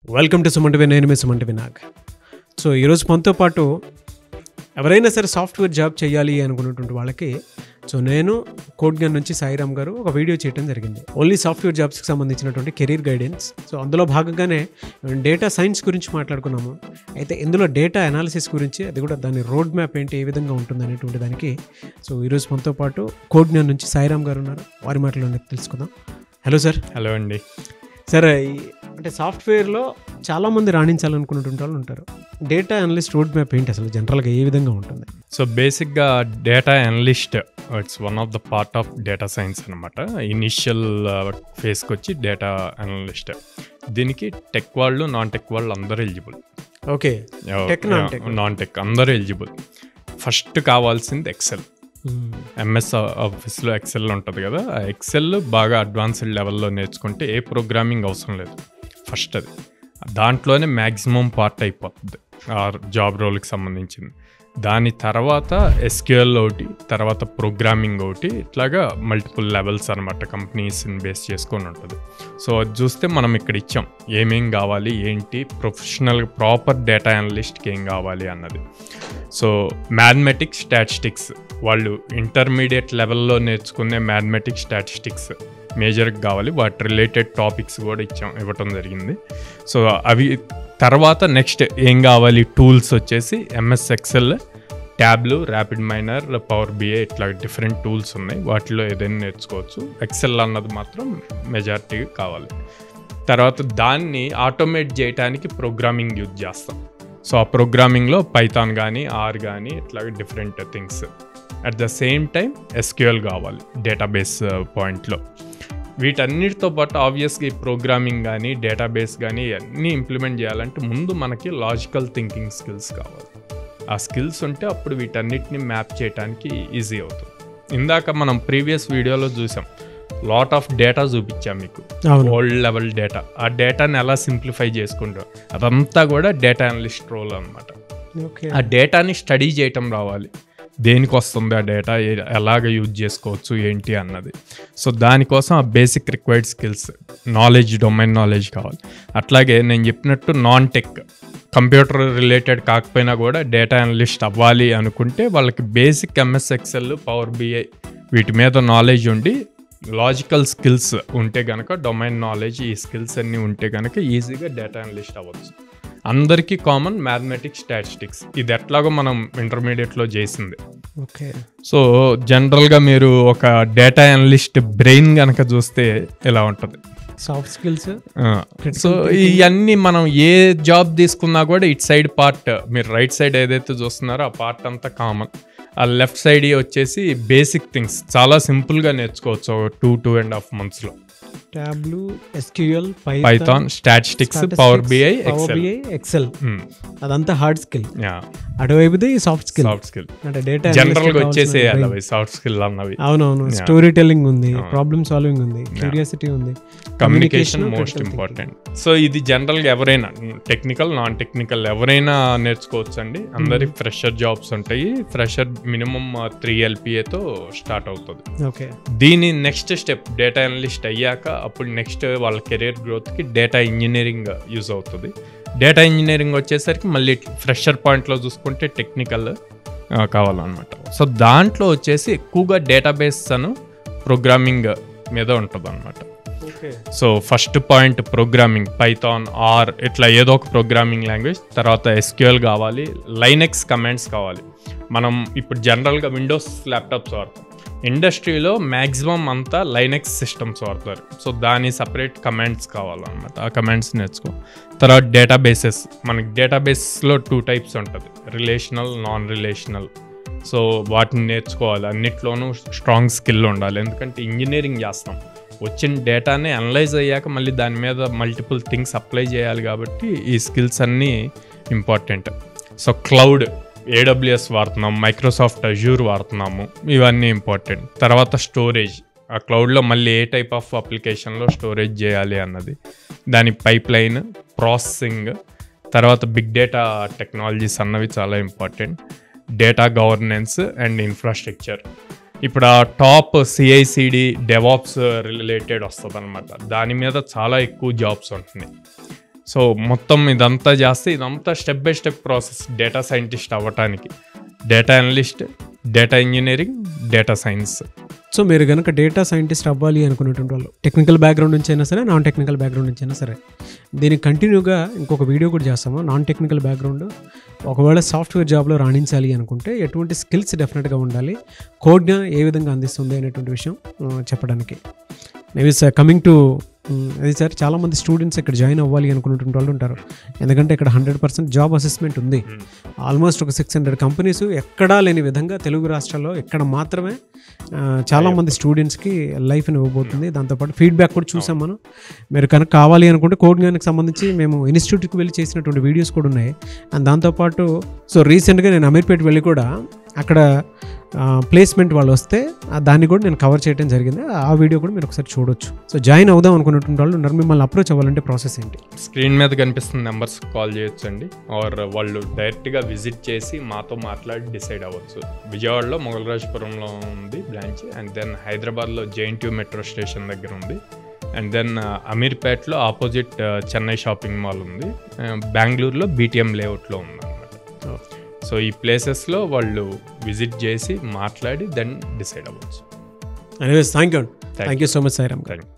Welcome to సుమంటివి. నేను మీ సుమంటి వినాగ్. So ఈరోజు మనతో పాటు ఎవరైనా సరే సాఫ్ట్వేర్ జాబ్ చేయాలి అనుకున్నటువంటి వాళ్ళకి నేను కోడ్గన్ నుంచి సాయిరామ్ గారు ఒక వీడియో చేయడం జరిగింది. ఓన్లీ సాఫ్ట్వేర్ జాబ్స్కి సంబంధించినటువంటి కెరీర్ గైడెన్స్. సో అందులో భాగంగానే డేటా సైన్స్ గురించి మాట్లాడుకున్నాము. అయితే ఇందులో డేటా అనాలిసిస్ గురించి, అది కూడా దాని రోడ్ మ్యాప్ ఏంటి, ఏ విధంగా ఉంటుంది అనేటువంటి దానికి ఈరోజు మనతో పాటు కోడ్గన్ నుంచి సాయిరామ్ గారు ఉన్నారు. వారి మాటలు తెలుసుకుందాం. Hello sir. హలో అండి. సార్, అంటే సాఫ్ట్వేర్లో చాలామంది రాణించాలనుకున్నటువంటి వాళ్ళు ఉంటారు. డేటా అనలిస్ట్ రోడ్ మ్యాప్ ఏంటి అసలు, జనరల్గా ఏ విధంగా ఉంటుంది? సో బేసిక్గా data analyst it's one of the part of data science అనమాట. ఇనిషియల్ ఫేస్కి వచ్చి డేటా అనలిస్ట్. దీనికి టెక్ వాళ్ళు, నాన్ టెక్ వాళ్ళు అందరూ ఎలిజిబుల్. ఓకే, నాన్ టెక్ అందరూ ఎలిజిబుల్. ఫస్ట్ కావాల్సింది ఎక్సెల్. ఎంఎస్ ఆఫీస్లో ఎక్సెల్ ఉంటుంది కదా, ఆ ఎక్సెల్ బాగా అడ్వాన్స్డ్ లెవెల్లో నేర్చుకుంటే ఏ ప్రోగ్రామింగ్ అవసరం లేదు. ఫస్ట్ అది దాంట్లోనే మ్యాక్సిమం పార్ట్ అయిపోతుంది ఆ జాబ్ రోల్కి సంబంధించింది. దాని తర్వాత ఎస్క్యూఎల్ ఒకటి, తర్వాత ప్రోగ్రామింగ్ ఒకటి, ఇట్లాగా మల్టిపుల్ లెవెల్స్ అనమాట కంపెనీస్ని బేస్ చేసుకొని ఉంటుంది. సో అది చూస్తే మనం ఇక్కడ ఇచ్చాం ఏమేం కావాలి, ఏంటి ప్రొఫెషనల్ ప్రాపర్ డేటా అనలిస్ట్కి ఏం కావాలి అన్నది. సో మ్యాథమెటిక్స్, స్టాటిస్టిక్స్ వాళ్ళు ఇంటర్మీడియట్ లెవెల్లో నేర్చుకునే మ్యాథమెటిక్స్, స్టాటిస్టిక్స్ మేజర్కి కావాలి. వాటి రిలేటెడ్ టాపిక్స్ కూడా ఇవ్వటం జరిగింది. సో అవి తర్వాత నెక్స్ట్ ఏం కావాలి, టూల్స్ వచ్చేసి MS Excel, Tableau, RapidMiner, Power BI, ఇట్లా డిఫరెంట్ టూల్స్ ఉన్నాయి. వాటిలో ఏదైనా నేర్చుకోవచ్చు. ఎక్సెల్ అన్నది మాత్రం మెజారిటీగా కావాలి. తర్వాత దాన్ని ఆటోమేట్ చేయడానికి ప్రోగ్రామింగ్ యూజ్ చేస్తాం. సో ఆ ప్రోగ్రామింగ్లో పైథాన్ కానీ, ఆర్ కానీ, ఇట్లా different things. At the same time SQL కావాలి డేటాబేస్ పాయింట్లో. వీటన్నిటితో పాటు ఆబ్వియస్గా ఈ ప్రోగ్రామింగ్ కానీ, డేటాబేస్ కానీ అన్నీ ఇంప్లిమెంట్ చేయాలంటే ముందు మనకి లాజికల్ థింకింగ్ స్కిల్స్ కావాలి. ఆ స్కిల్స్ ఉంటే అప్పుడు వీటన్నిటిని మ్యాప్ చేయడానికి ఈజీ అవుతుంది. ఇందాక మనం ప్రీవియస్ వీడియోలో చూసాం, లాట్ ఆఫ్ డేటా చూపించాం మీకు, ఓల్డ్ లెవెల్ డేటా. ఆ డేటాని ఎలా సింప్లిఫై చేసుకుంటాం, అదంతా కూడా డేటా అనలిస్ట్ రోల్ అనమాట. ఆ డేటాని స్టడీ చేయటం రావాలి, దేనికి వస్తుంది ఆ డేటా, ఎలాగ యూజ్ చేసుకోవచ్చు ఏంటి అన్నది. సో దానికోసం ఆ basic required skills, knowledge, domain knowledge కావాలి. అట్లాగే నేను చెప్పినట్టు నాన్ టెక్, కంప్యూటర్ రిలేటెడ్ కాకపోయినా కూడా డేటా అనలిస్ట్ అవ్వాలి అనుకుంటే వాళ్ళకి basic MS Excel, power BI వీటి మీద నాలెడ్జ్ ఉండి, లాజికల్ స్కిల్స్ ఉంటే కనుక, డొమైన్ నాలెడ్జ్, ఈ స్కిల్స్ అన్నీ ఉంటే కనుక ఈజీగా డేటా అనలిస్ట్ అవ్వచ్చు. అందరికీ కామన్ మ్యాథమెటిక్స్, స్టాటిస్టిక్స్. ఇది ఎట్లాగో మనం ఇంటర్మీడియట్లో చేసింది. ఓకే. సో జనరల్గా మీరు ఒక డేటా అనలిస్ట్ బ్రెయిన్ కనుక చూస్తే ఎలా ఉంటుంది, సాఫ్ట్ స్కిల్స్. సో ఇవన్నీ మనం ఏ జాబ్ తీసుకున్నా కూడా ఇటు సైడ్ పార్ట్, మీరు రైట్ సైడ్ ఏదైతే చూస్తున్నారో ఆ పార్ట్ అంతా కామన్. ఆ లెఫ్ట్ సైడ్ వచ్చేసి బేసిక్ థింగ్స్ చాలా సింపుల్గా నేర్చుకోవచ్చు 2.5 monthsలో. Tableau, SQL, Python, statistics, Power BI, Excel, అదంతా హార్డ్ స్కిల్. అటువైపుది సాఫ్ట్ స్కిల్. అంటే డేటా జనరల్ గా వచ్చేసేయాలి అవి సాఫ్ట్ స్కిల్ అన్నవి. అవునవును. స్టోరీ టెల్లింగ్ ఉంది, ప్రాబ్లమ్ సాల్వింగ్ ఉంది, క్యూరియాసిటీ ఉంది, కమ్యూనికేషన్ మోస్ట్ ఇంపార్టెంట్. సో ఇది జనరల్ గా ఎవరైనా టెక్నికల్, నాన్ టెక్నికల్ ఎవరైనా నేర్చుకోవచ్చు అండి. అందరికి ఫ్రెషర్ జాబ్స్ ఉంటాయి. ఫ్రెషర్ మినిమం 3 LPAతో స్టార్ట్ అవుతుంది. ఓకే. దీని నెక్స్ట్ స్టెప్ డేటా అనలిస్ట్ అయ్యాక అప్పుడు నెక్స్ట్ వాళ్ళ కెరీర్ గ్రోత్కి డేటా ఇంజనీరింగ్ యూజ్ అవుతుంది. డేటా ఇంజనీరింగ్ వచ్చేసరికి మళ్ళీ ఫ్రెషర్ పాయింట్లో చూసుకుంటే టెక్నికల్ కావాలన్నమాట. సో దాంట్లో వచ్చేసి ఎక్కువగా డేటాబేస్ అను ప్రోగ్రామింగ్ మీద ఉంటుంది అనమాట. So first point programming, Python, R, ఇట్లా ఏదో ఒక ప్రోగ్రామింగ్ లాంగ్వేజ్. తర్వాత ఎస్క్యూఎల్ కావాలి, లైనెక్స్ కమాండ్స్ కావాలి. మనం ఇప్పుడు జనరల్గా విండోస్ ల్యాప్టాప్స్ వాడతాం, ఇండస్ట్రీలో మ్యాక్సిమం అంతా లైనెక్స్ సిస్టమ్స్ వాడతారు. సో దాని సపరేట్ కమాండ్స్ కావాలన్నమాట. ఆ కమాండ్స్ నేర్చుకో. తర్వాత డేటాబేసెస్, మనకి డేటాబేస్లో 2 types ఉంటుంది, రిలేషనల్, నాన్ రిలేషనల్. సో వాటిని నేర్చుకోవాలి. అన్నిట్లోనూ స్ట్రాంగ్ స్కిల్ ఉండాలి. ఎందుకంటే ఇంజనీరింగ్ చేస్తాం, వచ్చిన డేటాని అనలైజ్ అయ్యాక మళ్ళీ దాని మీద మల్టిపుల్ థింగ్స్ అప్లై చేయాలి. కాబట్టి ఈ స్కిల్స్ అన్నీ ఇంపార్టెంట్. సో క్లౌడ్, AWS వాడుతున్నాము, మైక్రోసాఫ్ట్ అజ్యూర్ వాడుతున్నాము, ఇవన్నీ ఇంపార్టెంట్. తర్వాత స్టోరేజ్, ఆ క్లౌడ్లో మళ్ళీ ఏ టైప్ ఆఫ్ అప్లికేషన్లో స్టోరేజ్ చేయాలి అన్నది, దాని పైప్ లైన్, ప్రాసెసింగ్. తర్వాత బిగ్ డేటా టెక్నాలజీస్ అన్నవి చాలా important. Data governance and infrastructure. ఇప్పుడు ఆ టాప్ CI/CD డెవాప్స్ రిలేటెడ్ వస్తుంది అనమాట. దాని మీద చాలా ఎక్కువ జాబ్స్ ఉంటున్నాయి. సో మొత్తం ఇదంతా చేస్తే ఇదంతా step by step process data scientist అవ్వటానికి. Data analyst, data engineering, data science. So మీరు కనుక డేటా సైంటిస్ట్ అవ్వాలి అనుకునేటువంటి వాళ్ళు టెక్నికల్ బ్యాక్గ్రౌండ్ నుంచి అయినా సరే, నాన్ టెక్నికల్ బ్యాక్గ్రౌండ్ నుంచి అయినా సరే, దీనికి కంటిన్యూగా ఇంకొక వీడియో కూడా చేస్తాము. నాన్ టెక్నికల్ బ్యాక్గ్రౌండ్ ఒకవేళ సాఫ్ట్వేర్ జాబ్లో రాణించాలి అనుకుంటే ఎటువంటి స్కిల్స్ డెఫినెట్గా ఉండాలి, కోడ్గా ఏ విధంగా అందిస్తుంది అనేటువంటి విషయం చెప్పడానికి. మేబీ సార్ కమింగ్ టు అది సార్, చాలామంది స్టూడెంట్స్ ఇక్కడ జాయిన్ అవ్వాలి అనుకున్నటువంటి వాళ్ళు ఉంటారు. ఎందుకంటే ఇక్కడ 100% జాబ్ అసెస్మెంట్ ఉంది. ఆల్మోస్ట్ ఒక 600 కంపెనీస్ ఎక్కడా లేని విధంగా తెలుగు రాష్ట్రాల్లో ఇక్కడ మాత్రమే చాలామంది స్టూడెంట్స్కి లైఫ్ని ఇవ్వబోతుంది. దాంతోపాటు ఫీడ్బ్యాక్ కూడా చూసాం మనం. మీరు కనుక కావాలి అనుకుంటే కోడ్కి సంబంధించి మేము ఇన్స్టిట్యూట్కి వెళ్ళి చేసినటువంటి వీడియోస్ కూడా ఉన్నాయి. అండ్ దాంతోపాటు సో రీసెంట్గా నేను అమీర్పేట వెళ్ళి కూడా అక్కడ ప్లేస్మెంట్ వాళ్ళు వస్తే దాన్ని కూడా నేను కవర్ చేయడం జరిగింది. ఆ వీడియో కూడా మీరు ఒకసారి చూడొచ్చు. సో జాయిన్ అవుదాం అనుకున్నటువంటి వాళ్ళు ఉన్నారు, మిమ్మల్ని అప్రోచ్ అవ్వాలంటే ప్రాసెస్ ఏంటి? స్క్రీన్ మీద కనిపిస్తున్న నెంబర్స్ కాల్ చేయొచ్చు అండి, ఆర్ వాళ్ళు డైరెక్ట్గా విజిట్ చేసి మాతో మాట్లాడి డిసైడ్ అవ్వచ్చు. విజయవాడలో మొగలరాజపురంలో ఉంది బ్రాంచ్, అండ్ దెన్ హైదరాబాద్లో JNTU మెట్రో స్టేషన్ దగ్గర ఉంది, అండ్ దెన్ అమీర్పేటలో ఆపోజిట్ చెన్నై షాపింగ్ మాల్ ఉంది, బెంగళూరులో BTM లేఅవుట్లో ఉంది అనమాట. సో ఈ ప్లేసెస్లో వాళ్ళు విజిట్ చేసి మాట్లాడి దెన్ డిసైడ్ అవ్వచ్చు. Thank you so much Sairam. Thank you.